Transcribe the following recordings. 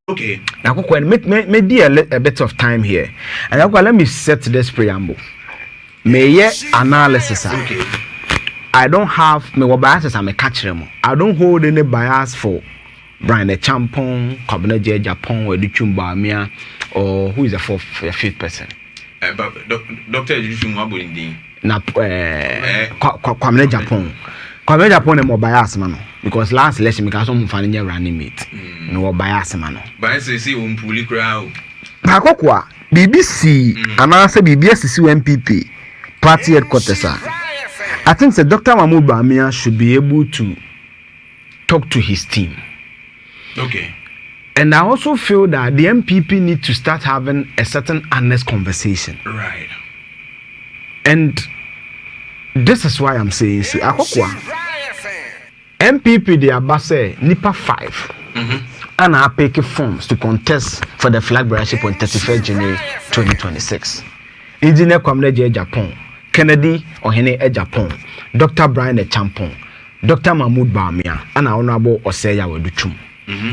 Okay. Now, maybe a bit of time here. And let me set this preamble. May analysis. Okay. I don't have me biases. I'm a catcher. I don't hold any bias for Bryan Acheampong, Kennedy Agyapong, or Bawumia, or who is the fifth person? Dr. Agyapong. Na Kennedy Agyapong. Kennedy Agyapong is more bias man because last election because some funny running mate. No bias man. Bias is umpuli crowd. Pakokwa BBC and answer BBC NPP party headquarters. I think that Dr. Bawumia should be able to talk to his team. Okay. And I also feel that the NPP need to start having a certain honest conversation. Right. And this is why I'm saying so. NPP they are say Nipa 5. And I pick forms to contest for the flag bearership on 31st January 2026. Engineer Kennedy Agyapong, Kennedy Agyapong, Dr. Bryan Acheampong, Dr. Bawumia, and our honorable Oseya Weduchum.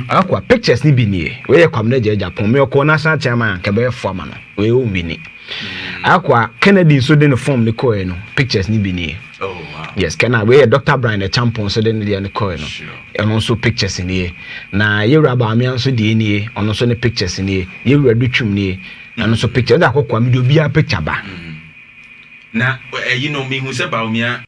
Akwa pictures ni bi nie we Kennedy Agyapong me ko national chairman ka be former no we o mini akwa Kennedy so den form ni ko no pictures ni bi nie. Oh wow. Yes, can we Dr. Bryan Acheampong so den ni ko no and also pictures ni na Yewura Bawumia so de ni ono so ne pictures ni Yewura Duchum ni and also pictures da akwa me do bia picture ba na you know me who say Bawumia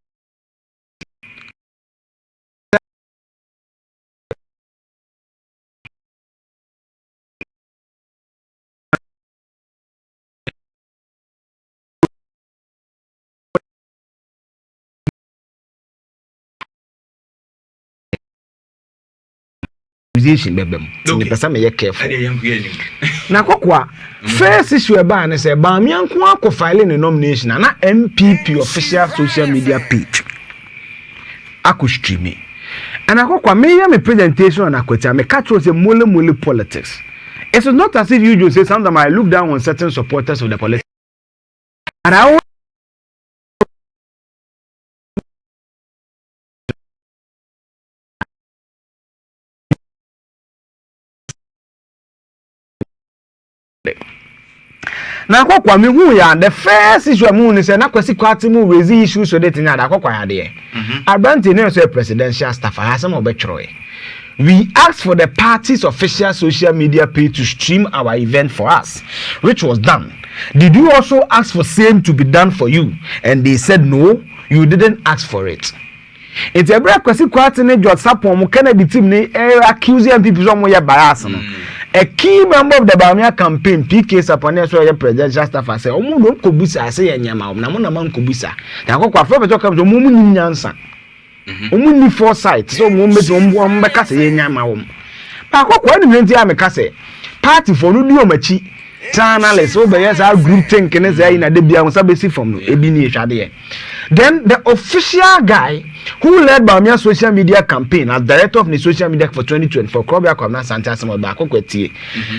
bebem the person may careful na kokwa Mm-hmm. first issue eba na say Bawumia nko akọ file ne nomination na NPP official social media page akọ stream and akokwa me ya me presentation na akwati me catch say mole politics. It's not as if you just say sometimes I look down on certain supporters of the politics and I na kwakwa me hu ya the first issue mu ni say na kwasi kwati mu raise issues so that nya da kwakwa ya de Abranti ne so presidential staff ha some obetro. We asked for the party's official social media page to stream our event for us, which was done. Did you also ask for same to be done for you? And they said no, you didn't ask for it. It's a break kwasi kwati ne jot sapon mu Kennedy team ne accuse people so mo ya bias no. A key member of the Bawumia campaign, PK Sapone, so your presidential staff, I say, oh, no, Kobusa, say, and Yama, Namona Man Kobusa. Now, what for the comes to Mumu Yansa. Umuni foresight, so moment on Bacassi, Yama. But what do you think? Party for Nudio Machi, Tanales, over yes, our group thinking as in a debut on Sabesi from Ebini Shade. Then the official guy who led Bawumia social media campaign as director of the social media for 2024, Krobia Kwamna Santa Samuel Bakokweti.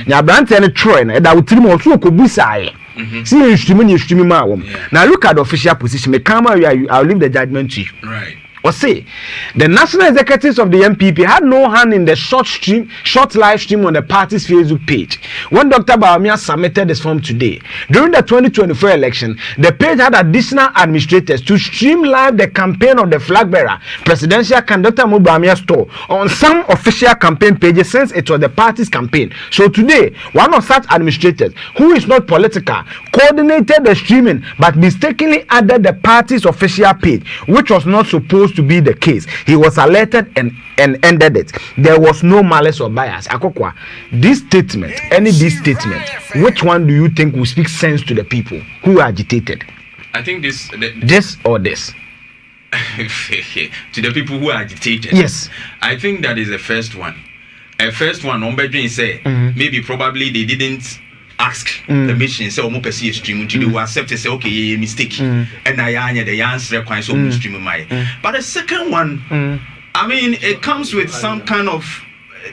Now, Brant and Troy, and I would tell him also Kobusa. See, you streaming my woman. Now, look at the official position. I'll leave the judgment to you. Right. Or say, the national executives of the NPP had no hand in the short live stream on the party's Facebook page. When Dr. Bawumia submitted this form today, during the 2024 election, the page had additional administrators to stream live the campaign of the flag bearer, presidential candidate Bawumia store on some official campaign pages since it was the party's campaign. So today, one of such administrators, who is not political, coordinated the streaming but mistakenly added the party's official page, which was not supposed to be the case. He was alerted and ended it. There was no malice or bias. Akokwa, this statement, this statement, which one do you think will speak sense to the people who are agitated? I think this or this. To the people who are agitated. Yes. I think that is the first one. A first one, Ombedrin say, maybe probably they didn't ask the mission, say, Omo Pesi stream, to do accept and say, okay, mistake. And I the answer quite so stream my. But the second one, I mean, it comes with some kind of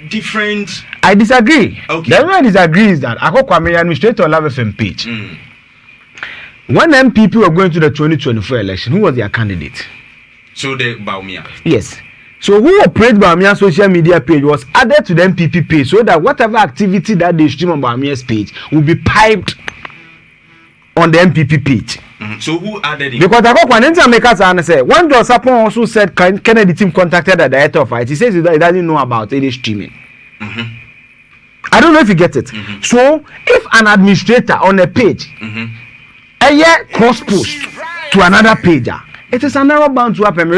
different. I disagree. Okay. The reason I disagree is that Akokwa administrator Love FM page. When MPP were going to the 2024 election, who was their candidate? So the Bawumia. Yes. So who operates Bawumia social media page was added to the NPP page so that whatever activity that they stream on Bawumia's page will be piped on the NPP page. So who added it? Because I got one intermaker say when John Sapon also said Kennedy team contacted the director of it. He says he doesn't know about any streaming. I don't know if you get it. So if an administrator on a page a year cross post to another page, it is another bound to happen.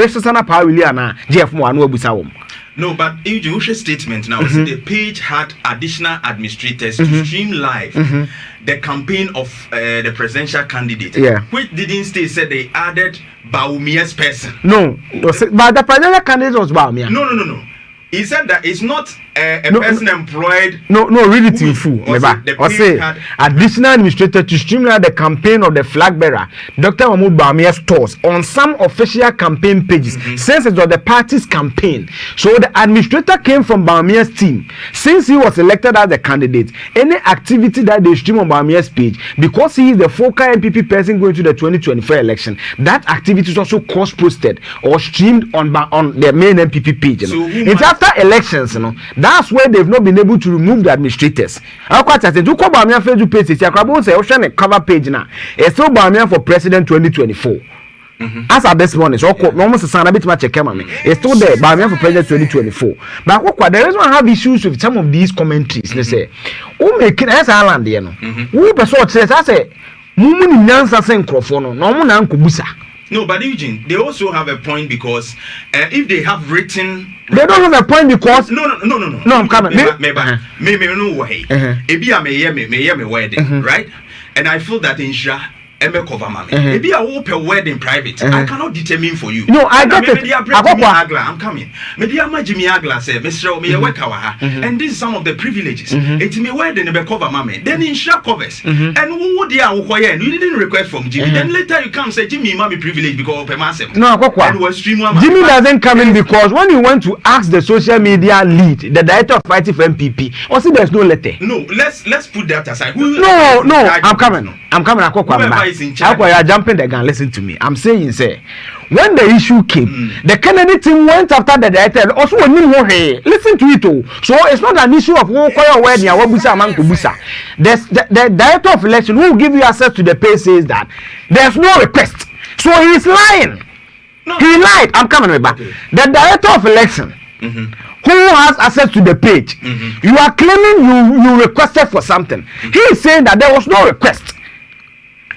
No, but Eugene statement now the page had additional administrators to stream live the campaign of the presidential candidate. Which didn't stay said they added Bawumia's person. No, but the presidential candidate was Bawumia. No. He said that it's not a person employed. No, read it in full. I say additional administrator to streamline the campaign of the flag bearer, Dr. Mahmoud Bawumia's stores on some official campaign pages, since it was the party's campaign. So the administrator came from Bawumia's team. Since he was elected as the candidate, any activity that they stream on Bawumia's page, because he is the focal NPP person going to the 2024 election, that activity is also cross-posted or streamed on the main NPP page. You know? It's after elections, you know, that's where they've not been able to remove the administrators. I quite say to come Bawumia Facebook page, I say ocean cover page now. It's still Bawumia for president 2024. As at this morning, so almost a son a bit much a camera. It's still there, Bawumia for president 2024. But there is one have issues with some of these commentaries. They say, who make it as Ireland, you know? Who person says, I say, Mumu Nansa Sencrofono, no one uncle Busa. No, but Eugene, they also have a point because if they have written, they don't have a point because no. I'm coming. Maybe no way. Maybe I may wedding, right? And I feel that in Shah. Maybe I will pay wedding private. I cannot determine for you. No, I get it. I'm coming. Maybe I'm Jimmy Agla say, Mr. Me work and this is some of the privileges. It's me wedding be cover mommy. Then in share covers. And who they are you didn't request from Jimmy. Then later you come say Jimmy mommy privilege because of massive. No, Jimmy doesn't come in because when you went to ask the social media lead, the director of fighting for NPP, also there's no letter. No, let's put that aside. No, I'm coming. You are jumping the gun. Listen to me. I'm saying, say, when the issue came, the Kennedy team went after the director. Also, listen to it. So it's not an issue of who the director of election who will give you access to the page says that there's no request. So he is lying. No. He lied. I'm coming back. Okay. The director of election. Who has access to the page? You are claiming you requested for something. He is saying that there was no request.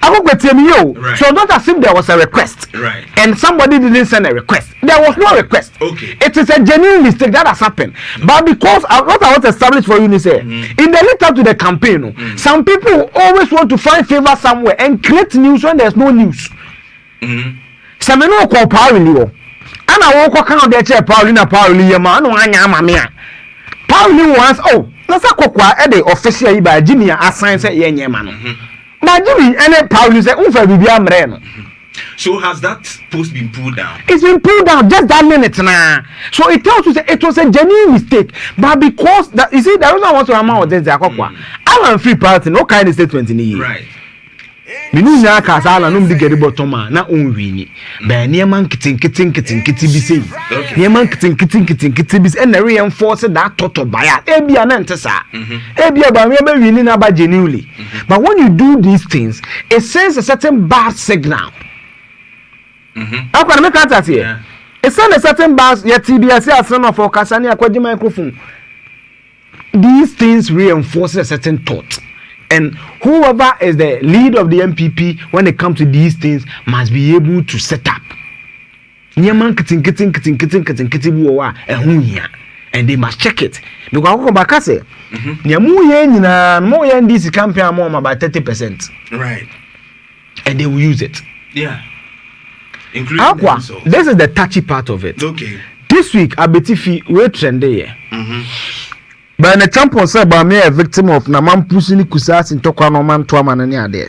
Right. So don't assume there was a request. Right. And somebody didn't send a request. There was no request. Okay. It is a genuine mistake that has happened. But because what I want to establish for you is in the lead up to the campaign, some people always want to find favor somewhere and create news when there's no news. Some no call Pauli. And I walk around there chair Paulina Pauli man Pauli wants let's a official by Jimmy assign say man. But Jimmy and Pauli say so has that post been pulled down? It's been pulled down just that minute now. So it tells you that it was a genuine mistake. But because that you see the reason I want to amount of I'm a free party, no kind of statement in the year. Right. Minu nya ka sala no mdi gari bottom na onwini ba neman kitin bi sei neman kitin bi and reinforce that toto bias ebia na ntesa ebia ba me wini na ba genuinely but when you do these things it sends a certain bad signal akwa me ka tati it sends a certain bad yet TBS asan of okasani akwaji microphone. These things reinforce a certain thought. And whoever is the lead of the NPP when it comes to these things must be able to set up. And they must check it. Because this campaign more about 30%. Right. And they will use it. Yeah. Including this is the touchy part of it. Okay. This week, Abetifi will trend there. Bryan Acheampong said Bawumia a victim of Naman Pusini Kusas in Tokwa man to man there.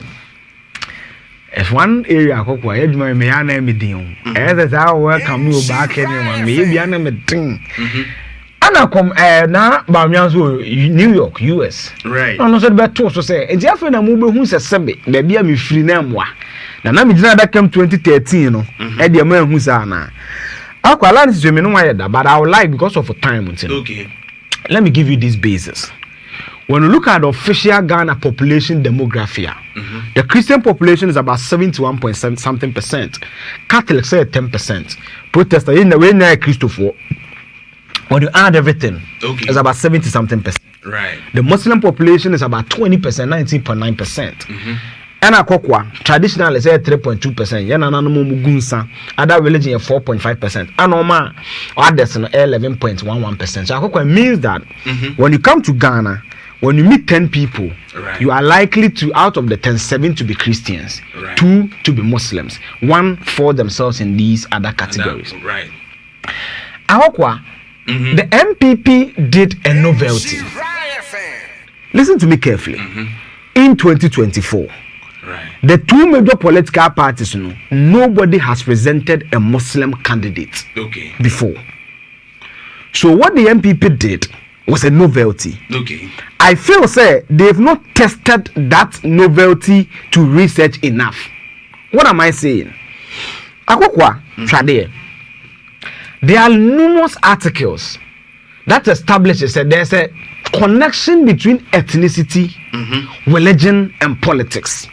If one area kokwa eduma me ya na medin as I welcome you back anyone me bia na medin ana come na Bawumia so New York US right no so be to so say e afa na mu be hu se sebe da bia me firi na mwa na me gina da kam 2013 no e de ma hu sa na Aqualand is but I would like because of time. Okay. Let me give you this basis. When you look at the official Ghana population demography, the Christian population is about 71.something%. Catholics say 10%. Protestants in the way near Christopher. When you add everything, it's about 70-something%. Right. The Muslim population is about 20%, 19.9%. And Akokwa, traditionally say 3.2%. Yana no mugunsa. Other religion 4.5%. And Oma, others 11.11%. So Akokwa means that when you come to Ghana, when you meet 10 people, you are likely to, out of the 10, 7 to be Christians, 2 to be Muslims, 1 for themselves in these other categories. Right. Akokwa, the NPP did a novelty. Listen to me carefully. In 2024, the two major political parties, nobody has presented a Muslim candidate before. So what the NPP did was a novelty. I feel say they've not tested that novelty to research enough. What am I saying? Akokwa, there are numerous articles that establishes that there's a connection between ethnicity, religion, and politics.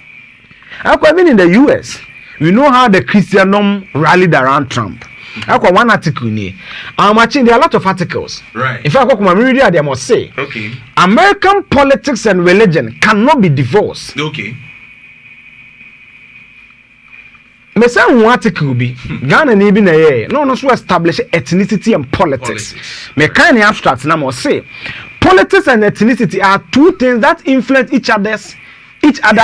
Even in the US, we know how the Christendom rallied around Trump. One article there are a lot of articles. Right. In fact, they must say, American politics and religion cannot be divorced. Me say one article be Ghana ni bi na ye no so establish ethnicity and politics. Me kind abstract na mo say politics and ethnicity are two things that influence each other,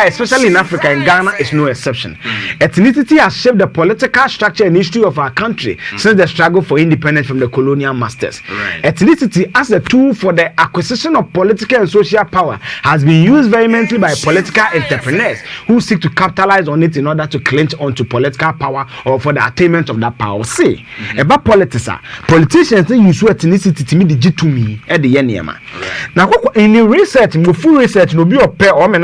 especially in Africa, and Ghana is no exception. Ethnicity has shaped the political structure and history of our country since the struggle for independence from the colonial masters. Ethnicity as a tool for the acquisition of political and social power has been used vehemently by political entrepreneurs who seek to capitalize on it in order to clinch onto political power or for the attainment of that power. See, about politics, politicians use ethnicity to me the G2me at the Yeniama. Now, in the research, full research, no be a pair or me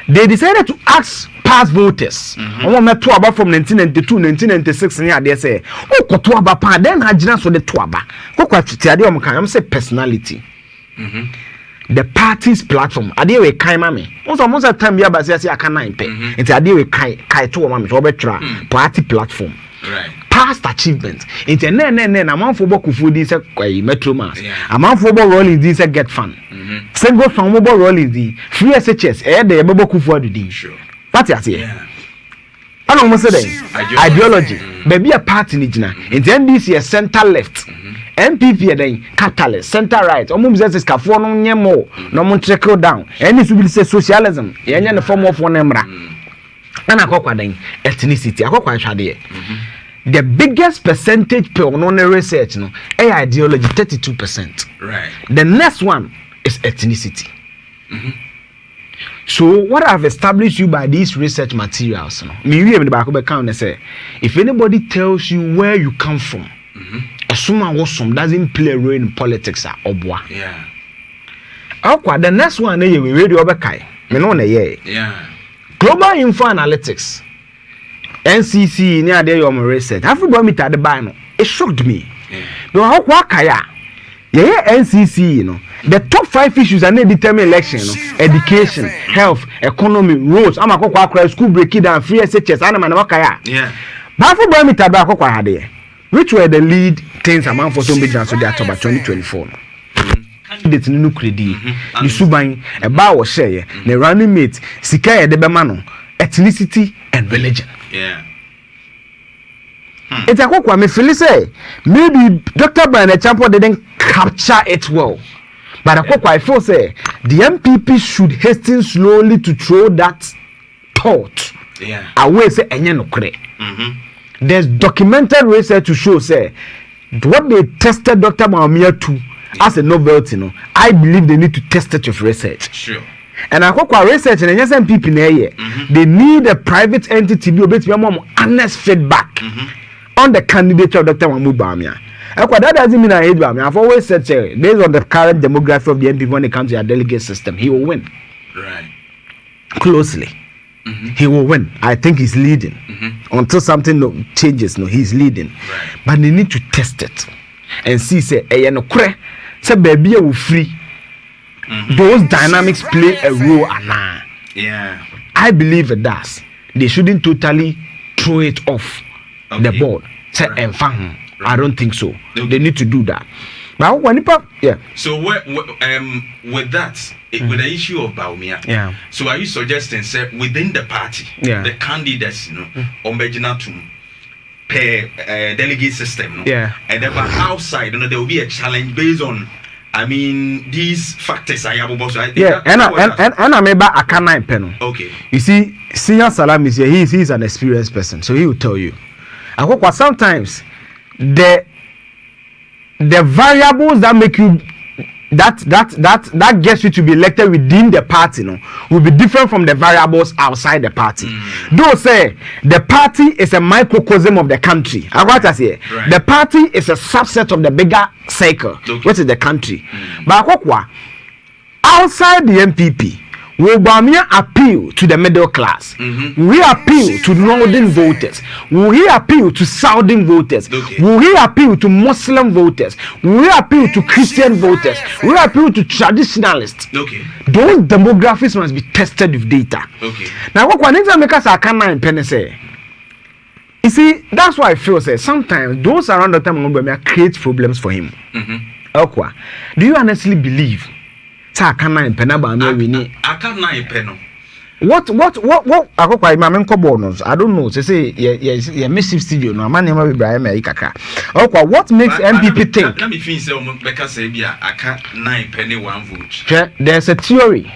they decided to ask past voters. Met Tuaba from 1992, 1996, and they say, oh, Kotuaba pa, then Hajina so the Tuaba. I'm say personality. The party's platform. Adewe Kaimami. Most of the time, Yabazia I can 9 pay. It's Adewe Kai to Mami, party platform. Right. Past achievements. It's a amount for Bokufu this a Metro Mass. Amount for rolling this a get fun. Single from mobile rolling the free SHS, the Bokufu the sure. What you say? I don't say ideology. Baby a party in the NDC center left. NPP then catalyst, center right. Almost says Cafor no nyemo, no trickle down. And this will say socialism. In the form of one emra. And Akokwa then ethnicity. Akokwa shade. The biggest percentage per on research no ideology 32%. Right. The next one is ethnicity. So what I've established you by these research materials, me we the back of the count say if anybody tells you where you come from, assume some doesn't play a role in politics obwa. Yeah. Akwa the next one we radio obekai. Me no na ye. Yeah. Global Info Analytics. NCC near there your research. Everybody meet at the bar. It shocked me. No, how kaya? Yeah, NCC, the top 5 issues are not determine election, education, health, economy, roads. I'm a kokwa school breaking down, free SHS, and I'm a kaya. Yeah. But everybody meet at the kokwa had which were the lead things among for some business so that about 2024. Candidates no credit. The suban a bow share, the running mate, Sikaya de Bemano, ethnicity and religion. Yeah. It's a quote. Me feel say maybe Dr. Bryan Acheampong didn't capture it well, but I feel say the MPP should hasten slowly to throw that thought away. Say enye no kre. There's documented research to show say what they tested Dr. Bawumia to as a novelty. I believe they need to test it with research. Sure. And I call research and NPP they need a private entity to be honest feedback on the candidature of Dr. Bawumia. That doesn't mean I hate Bawumia. I've always said, based on the current demography of the NPP when it comes to our delegate system, he will win. Right. Closely. he will win. I think he's leading. Until something changes, he's leading. Right. But they need to test it and see, say, baby will free. Those dynamics play a role, Anna. Yeah. I believe it does. They shouldn't totally throw it off the board. Say, right. I don't think so. Okay. They need to do that. But when So with that, with the issue of Bawumia, so are you suggesting, say, within the party, the candidates, on Bejinatum, per delegate system, and then outside, there will be a challenge based on, these factors I have about. And I remember I can't pen. Okay. You see, Senior Salam is here. He's an experienced person, so he will tell you. I hope sometimes the variables that make you that gets you to be elected within the party, will be different from the variables outside the party. Though say the party is a microcosm of the country. I got to say the party is a subset of the bigger cycle, which is the country. But outside the NPP, will Bawumia appeal to the middle class? Will he appeal to northern voters? Will he appeal to southern voters? Will he appeal to Muslim voters? Will he appeal to Christian voters? Will he appeal to traditionalists? Those demographics must be tested with data. Now, what one make us a canine penny say? You see, that's why I feel say sometimes those around the time Bawumia create problems for him. Do you honestly believe? I can't What I don't know. Say yeah, massive studio. No, man, Bryan Acheampong. What makes NPP think? Let me finish. Because I can't 9 penny 1 vote. There's a theory.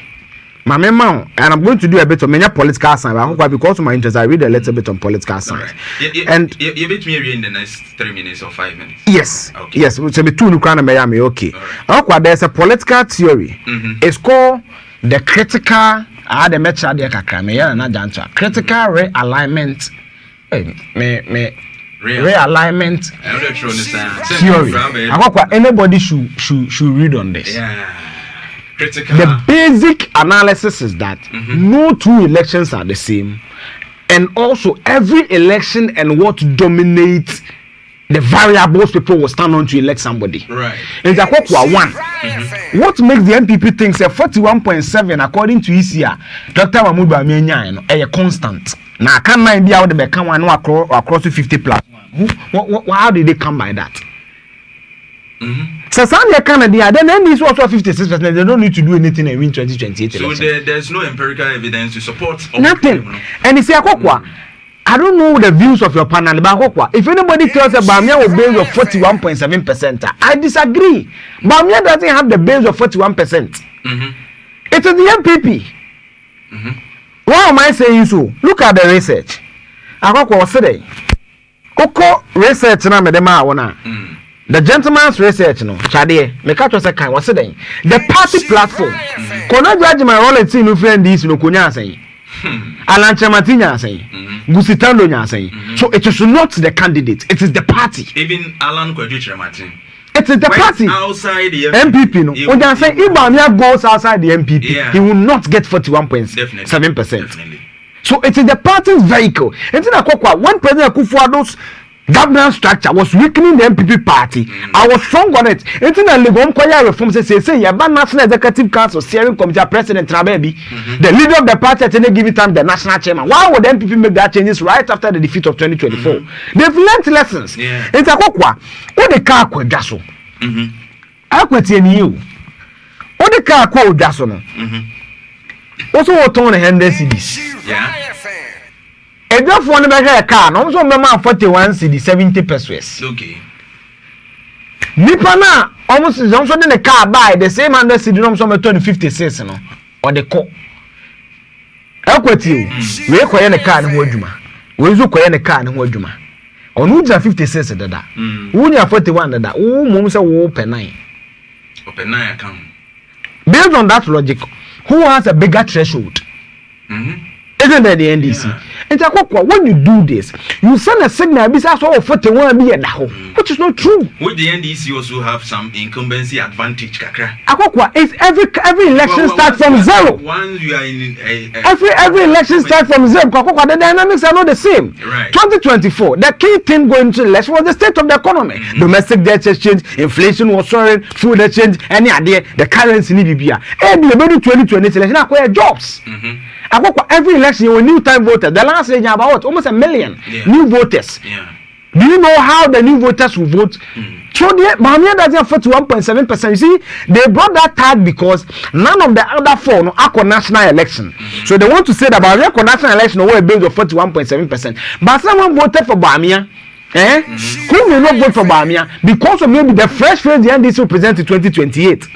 My memo, and I'm going to do a bit of many political science. Because of my interest, I read a little bit on political science. And you bet me in the next 3 minutes or 5 minutes. Yes, yes. So be 2 Miami. Okay. There's a political theory. It's called the critical. Critical realignment. Realignment theory. Anybody should read on this. The basic analysis is that no 2 elections are the same, and also every election and what dominates the variables people will stand on to elect somebody. Right. And one. What makes the NPP think say 41.7 according to ECR, Dr. Mahmoud Bawumia a constant. Now I can't mind how they become one across to 50 plus. How did they come by that? So Kennedy, then this also 56%. They don't need to do anything and win 2028. So there's no empirical evidence to support nothing. And you say, I don't know the views of your panel, but if anybody tells us Bawumia will base of 41.7%, I disagree. Bawumia doesn't have the base of 41%. It is the NPP. Why am I saying so? Look at the research. Was today. Oko research na medema wana. The gentleman's research no chade me catch us kan was today. The party platform. Kono judge my role in no friend this no konya asan. Alanche Matinya saying, Gusitando nya saying. So it is not the candidate, it is the party. Even Alan Kwadjutra Martin. It is the party outside the MPP. No, when they say if Bawumia goes outside the MPP, he will not get 41.7%. So it is the party's vehicle. And then when President Akufo-Addo's governance structure was weakening the MPP party, I was strong on it. And then the Legom reform say National Executive Council steering committee president Trabebi, the leader of the party at any given time, the national chairman. Why would the MPP make that changes right after the defeat of 2024? They've learned lessons. And what the car could just so. I could tell you. What the car could just so. Also, what on the Henderson cities. A drop one of a car, no so member 41 cedi 70 pesos. Okay. Nipana almost is also in the car buy the same 100 cedi no so 2056 no or the co. Equity we koye the car no adwuma. We zo koye the car no adwuma. Onu ja 56 dada. Wunya 41 dada. Wo mum say wo open 9. Open 9 account. Based on that logic, who has a bigger threshold? Isn't that the NDC? Yeah. And when you do this, you send a signal besides all 41 be at home, which is not true. Would the NDC also have some incumbency advantage, Kakra? It's every election starts from zero. Once you are in every election starts from zero. The dynamics are not the same. Right. 2024, the key thing going to election was the state of the economy. Domestic debt exchange, inflation was soaring, food exchange, any idea, the currency need to be here. And the 2020 election acquire jobs. Every election, you new time voters. The last election about what? Almost 1 million new voters. Yeah. Do you know how the new voters will vote? So the Bawumia doesn't have 41.7%. You see, they brought that tag because none of the other four are national election. So they want to say that Bawumia national election were based on 41.7%. But someone voted for Bawumia. Who will not vote for Bawumia because of maybe the fresh face the NDC will present in 2028.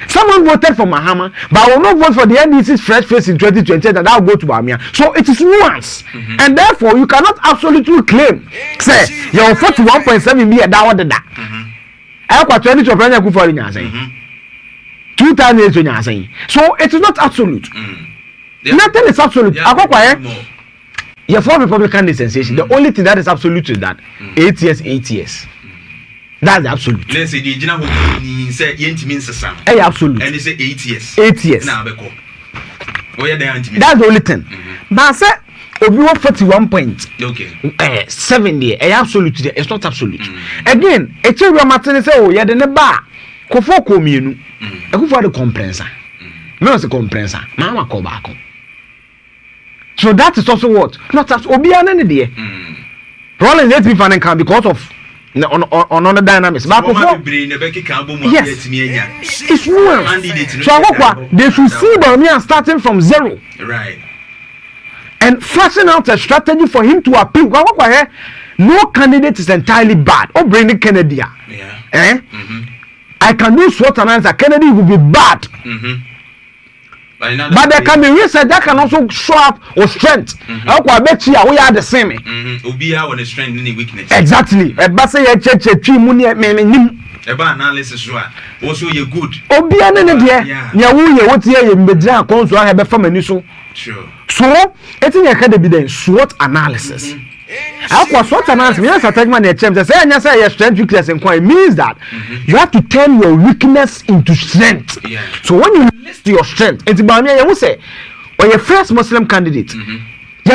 Someone voted for Mahama, but will not vote for the NDC's fresh face in 2028, and that will go to Bawumia. So it is nuance, and therefore you cannot absolutely claim, say, your 41.7 be a down the that. I got 20 to Bryan Acheampong 2008 saying. So it is not absolute. Nothing is absolute. Your four Republican dispensation. The only thing that is absolute is that 8 years, 8 years. That's the absolute. Let's say the general say absolute. And they say 8 years. 8 years. That's the only thing. But I said, if you want 41.7 there, absolute there, it's not absolute. Again, a child Martin say, oh, yeah, the bar. Kofo kominu. A who for the compressor. No, it's a compressor. Mama call back. So that is also what? Not as Obiana there. Rollins NPP fan can because of on other dynamics. But yes, it's nuance. So they should see Bawumia starting from zero. Right. And flashing out a strategy for him to appeal. No candidate is entirely bad. Or bring Kennedy. Yeah. I can do SWOT analysis. Kennedy will be bad. But there can be research that can also show up with strength. I bet you we are the same. Obia on the strength and the weakness. Exactly. But say a church analysis also you good. Obia nene dia. Ya wo ye what here in Medra konso ha be fam ani so. Sure. So, etin ye ka evidence SWOT analysis. Akwa SWOT analysis, yes, attachment the terms say anya say your strength weakness and it means that you have to turn your weakness into strength. Yeah. So when you list your strength, it's Bawumia you say when your first Muslim candidate you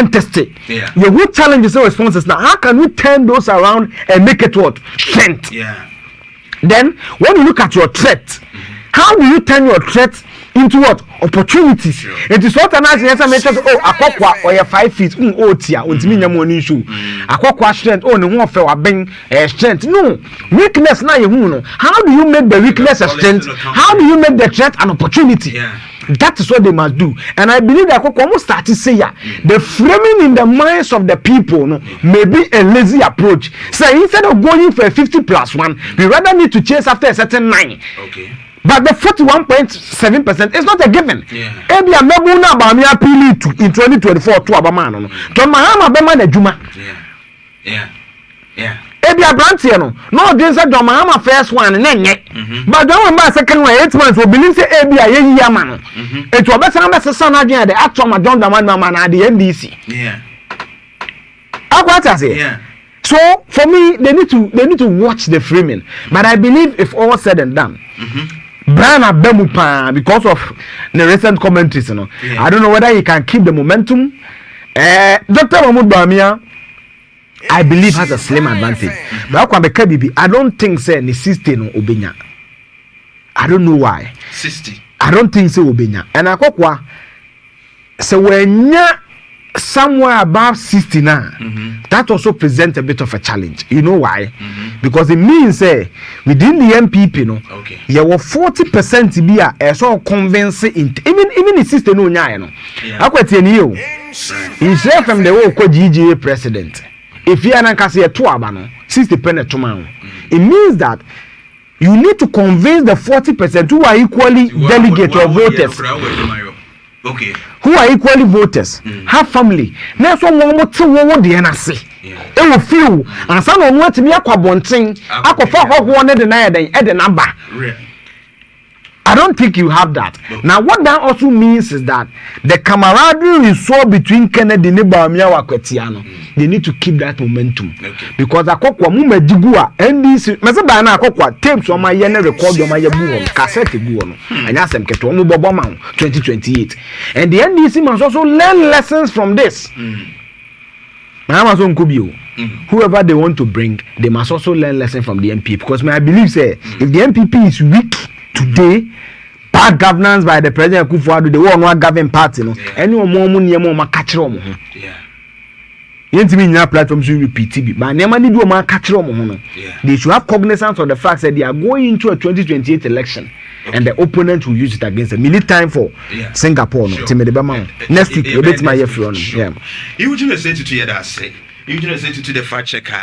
test it. Yeah. You will challenge your responses now. How can we turn those around and make it what? Strength. Yeah. Then when you look at your threat, how do you turn your threat into what? Opportunities. Sure. It is what an answer mentions, oh, akokwa or your 5 feet, tia, untimi money issue. Akokwa strength, oh, no one for a bang strength. No, weakness now you know. How do you make the weakness a strength? How do you make the threat an opportunity? Yeah. That is what they must do. And I believe that almost start to say the framing in the minds of the people may be a lazy approach. So instead of going for a 50+1, we rather need to chase after a certain 9. Okay. But the 41.7% is not a given. Yeah. Ebia mebuna Bawumia pili to in 2024 to abamano no. To Mahama bema na juma. Yeah. Ebia brantie no. No dey say John Mahama first one na nye. But don remember second one 8 months we believe say ebia ye yia ma no. It will better na sesa na adwen the actual ma John Dramani Mahama na the NDC. Yeah. Akwata say. Yeah. So for me they need to watch the framing. But I believe if all said and done, Bryan Acheampong because of the recent commentaries, I don't know whether he can keep the momentum. Dr. Bawumia, I believe has a slim advantage. But I don't think say ni 60 no obenya. I don't know why. 60. I don't think so obenya. And akokwa so when somewhere above 60 now, that also presents a bit of a challenge. You know why? Because it means within the NPP, there were 40% to be a so convincing even the 60 no nya no. Akwati eni o. In share from the whole GGA president. If you are kasi e to aba no 60 pen to man. It means that you need to convince the 40% who are equally delegate or voters. Okay. Who are equally voters, have family. Now, so one more to one the NRC. It will feel, and some of what me a quabonting, I could for one deny the number. I don't think you have that. Now, what that also means is that the camaraderie you saw between Kennedy and Bawumia Wakwetiano, they need to keep that momentum. Because Akokwa Mume Jigua, NDC, Mazabana Akokwa, tapes on my yene record on my yabu, cassette guano, and ask them Keto Bobama 2028. And the NDC must also learn lessons from this. Mahama Kubio. Whoever they want to bring, they must also learn lessons from the NPP. Because I believe, say, if the NPP is weak today, bad governance by the president Akufo-Addo, they will not govern party. No, anyone more money, more catch them. You need to platforms to repeat, but never need to catch them. They should have cognizance of the fact that they are going into a 2028 election. And the opponent will use it against them. We need time for Singapore. Sure. Next week, we'll bet my year from. You would say to that, say, you would say to the fact checker.